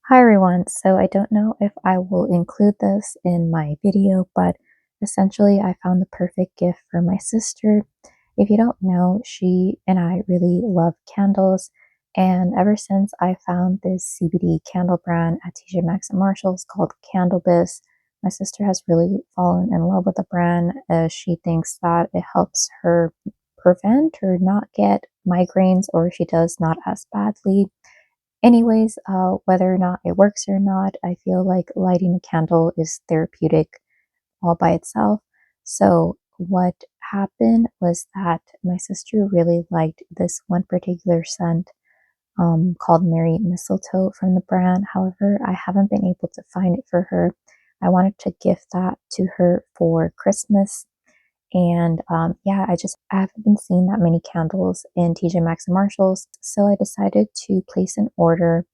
Hi everyone, so I don't know if I will include this in my video, but essentially I found the perfect gift for my sister. If you don't know, she and I really love candles, and ever since I found this CBD candle brand at TJ Maxx and Marshalls called Candlebis, my sister has really fallen in love with the brand as she thinks that it helps her prevent or not get migraines, or if she does, not as badly. Anyways, whether or not it works or not, I feel like lighting a candle is therapeutic all by itself. So, what happened was that my sister really liked this one particular scent called Merry Mistletoe from the brand. However, I haven't been able to find it for her. I wanted to gift that to her for Christmas. And yeah, I haven't been seeing that many candles in TJ Maxx and Marshalls. So I decided to place an order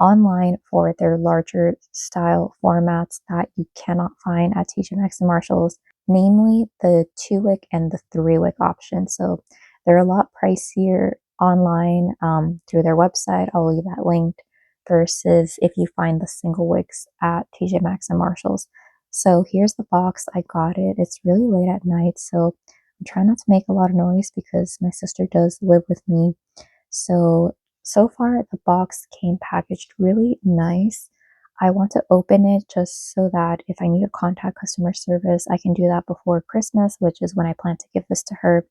online for their larger style formats that you cannot find at TJ Maxx and Marshalls, namely the 2-wick and the 3-wick option. So they're a lot pricier online through their website. I'll leave that linked versus if you find the single wicks at TJ Maxx and Marshalls. So here's the box. I got it. It's really late at night, so I'm trying not to make a lot of noise because my sister does live with me. So far the box came packaged really nice. I want to open it just so that if I need to contact customer service, I can do that before Christmas, which is when I plan to give this to her.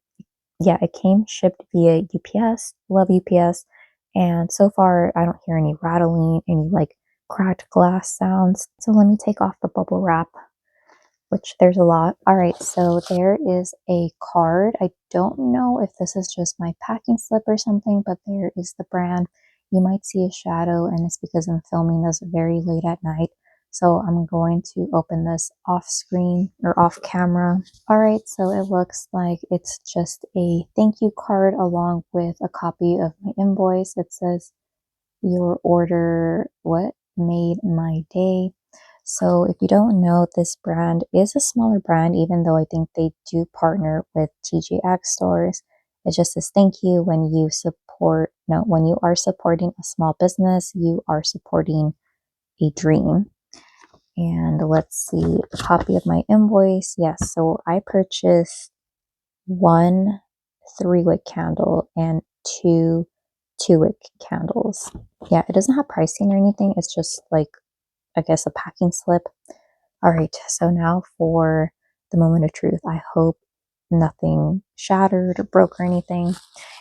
Yeah, it came shipped via UPS. Love UPS. And so far, I don't hear any rattling, any like cracked glass sounds. So let me take off the bubble wrap, which there's a lot. All right, so there is a card. I don't know if this is just my packing slip or something, but there is the brand. You might see a shadow, and it's because I'm filming this very late at night. So I'm going to open this off screen or off camera. All right, so it looks like it's just a thank you card along with a copy of my invoice. It says, your order, what made my day. So if you don't know, this brand is a smaller brand, even though I think they do partner with TJX stores. It just says thank you when you support, no, when you are supporting a small business, you are supporting a dream. And let's see, a copy of my invoice. Yes, so I purchased one 3-wick candle and two 2-wick candles. Yeah, it doesn't have pricing or anything. It's just like, I guess, a packing slip. All right, so now for the moment of truth. I hope nothing shattered or broke or anything.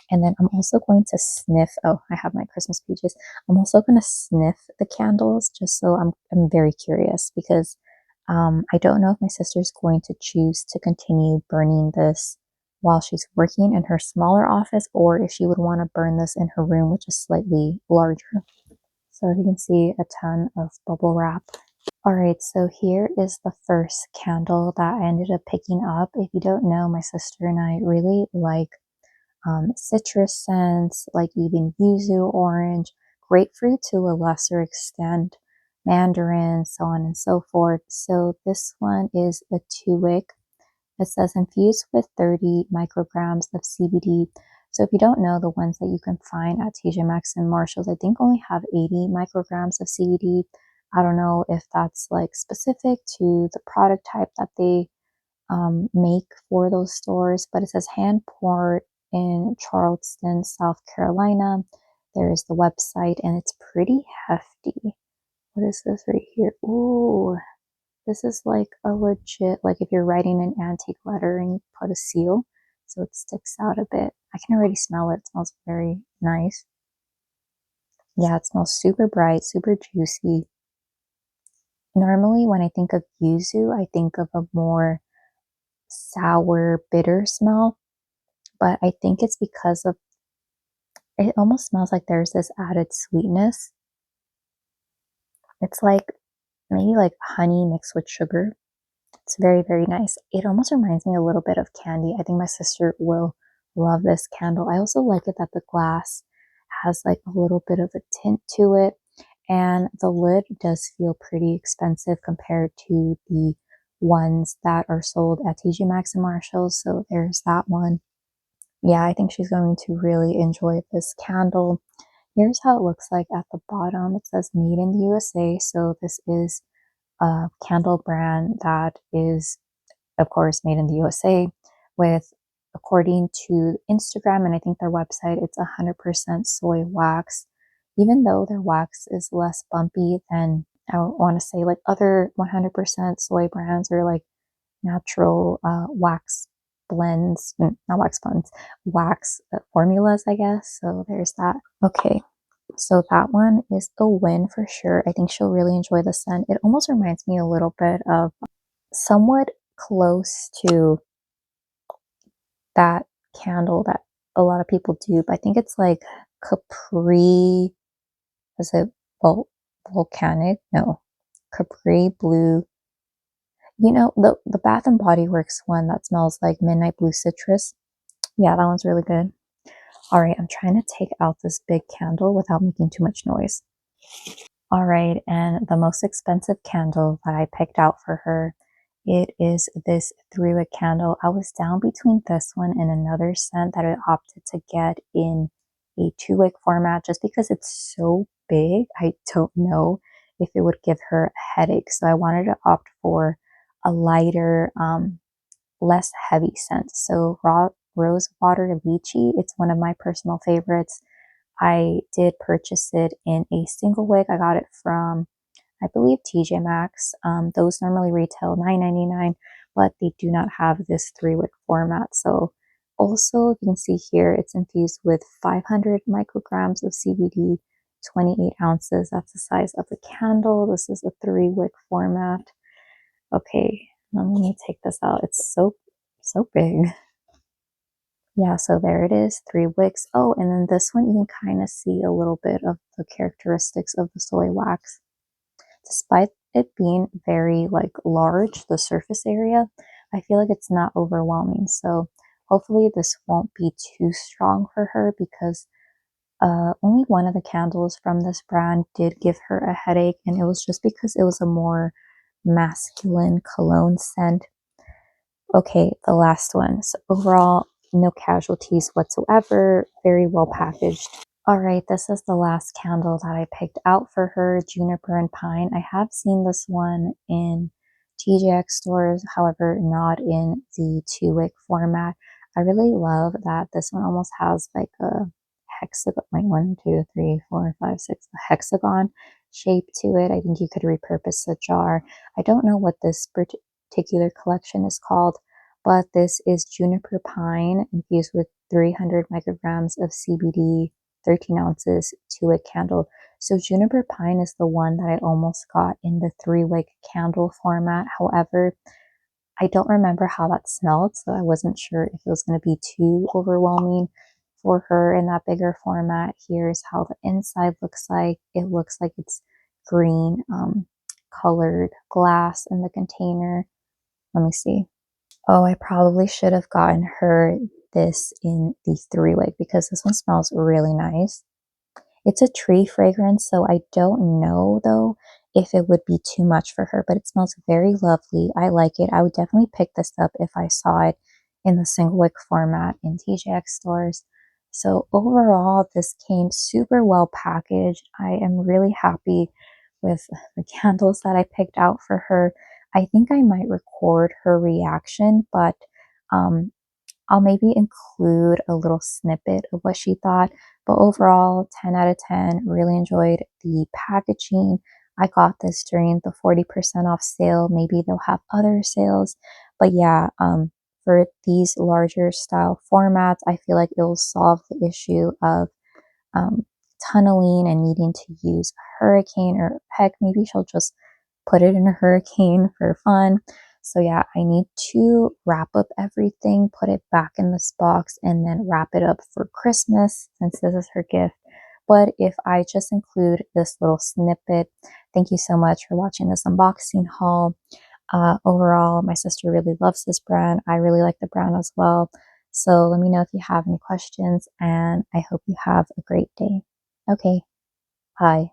And then I'm also going to sniff. Oh, I have my Christmas peaches. I'm also going to sniff the candles just so I'm very curious because I don't know if my sister's going to choose to continue burning this while she's working in her smaller office or if she would want to burn this in her room, which is slightly larger. So you can see a ton of bubble wrap. All right, so here is the first candle that I ended up picking up. If you don't know, my sister and I really like citrus scents, like even yuzu orange, grapefruit to a lesser extent, mandarin, so on and so forth. So this one is a 2-wick. It says infused with 30 micrograms of CBD. So if you don't know, the ones that you can find at TJ Maxx and Marshalls, I think only have 80 micrograms of CBD. I don't know if that's like specific to the product type that they make for those stores, but it says hand poured in Charleston, South Carolina. There is the website, and it's pretty hefty. What is this right here? Ooh, this is like a legit, like if you're writing an antique letter and you put a seal, so it sticks out a bit. I can already smell it. It smells very nice. Yeah, it smells super bright, super juicy. Normally, when I think of yuzu, I think of a more sour, bitter smell, but I think it's because of it almost smells like there's this added sweetness. It's like maybe like honey mixed with sugar. It's very, very nice. It almost reminds me a little bit of candy. I think my sister will love this candle. I also like it that the glass has like a little bit of a tint to it. And the lid does feel pretty expensive compared to the ones that are sold at TJ Maxx and Marshalls. So there's that one. Yeah, I think she's going to really enjoy this candle. Here's how it looks like at the bottom. It says made in the USA. So this is a candle brand that is, of course, made in the USA with, according to Instagram and I think their website, it's 100% soy wax. Even though their wax is less bumpy than, I want to say, like other 100% soy brands or like natural wax blends, not wax blends, wax formulas, I guess. So there's that. Okay, so that one is a win for sure. I think she'll really enjoy the scent. It almost reminds me a little bit of, somewhat close to that candle that a lot of people dupe. I think it's like Capri, is it volcanic? No, Capri Blue. You know, the Bath and Body Works one that smells like midnight blue citrus. Yeah, that one's really good. All right, I'm trying to take out this big candle without making too much noise. All right, and the most expensive candle that I picked out for her, it is this 3-wick candle. I was down between this one and another scent that I opted to get in a 2-wick format just because it's so big. I don't know if it would give her a headache. So I wanted to opt for a lighter, less heavy scent. So raw rose water lychee, it's one of my personal favorites. I did purchase it in a single wick. I got it from, I believe, TJ Maxx. Those normally retail $9.99, but they do not have this 3-wick format. So also, you can see here, it's infused with 500 micrograms of CBD, 28 ounces. That's the size of the candle. This is a 3-wick format. Okay, let me take this out. It's so big. Yeah, so there it is, 3 wicks. Oh, and then this one, you can kind of see a little bit of the characteristics of the soy wax. Despite it being very like large, the surface area, I feel like it's not overwhelming. So hopefully this won't be too strong for her because only one of the candles from this brand did give her a headache, and it was just because it was a more masculine cologne scent. Okay, the last one. So overall, no casualties whatsoever, very well packaged. All right, this is the last candle that I picked out for her, Juniper and Pine. I have seen this one in TJX stores, however, not in the 2-wick format. I really love that this one almost has like a hexagon, like 1, 2, 3, 4, 5, 6, a hexagon shape to it. I think you could repurpose the jar. I don't know what this particular collection is called, but this is Juniper Pine infused with 300 micrograms of CBD, 13 ounces, 2-wick candle. So Juniper Pine is the one that I almost got in the 3-wick candle format. However, I don't remember how that smelled, so I wasn't sure if it was going to be too overwhelming for her in that bigger format. Here's how the inside looks like. It looks like it's green colored glass in the container. Let me see. Oh, I probably should have gotten her this in the 3-wick because this one smells really nice. It's a tree fragrance, so I don't know though if it would be too much for her, but it smells very lovely. I like it. I would definitely pick this up if I saw it in the single wick format in TJX stores. So overall, this came super well packaged. I am really happy with the candles that I picked out for her. I think I might record her reaction, but um, I'll maybe include a little snippet of what she thought. But overall, 10 out of 10. Really enjoyed the packaging. I got this during the 40% off sale. Maybe they'll have other sales. But yeah, for these larger style formats, I feel like it will solve the issue of um, tunneling and needing to use a hurricane, or heck, maybe she'll just put it in a hurricane for fun. So yeah, I need to wrap up everything, put it back in this box, and then wrap it up for Christmas since this is her gift. But if I just include this little snippet, thank you so much for watching this unboxing haul. Overall, my sister really loves this brand. I really like the brand as well. So let me know if you have any questions, and I hope you have a great day. Okay, bye.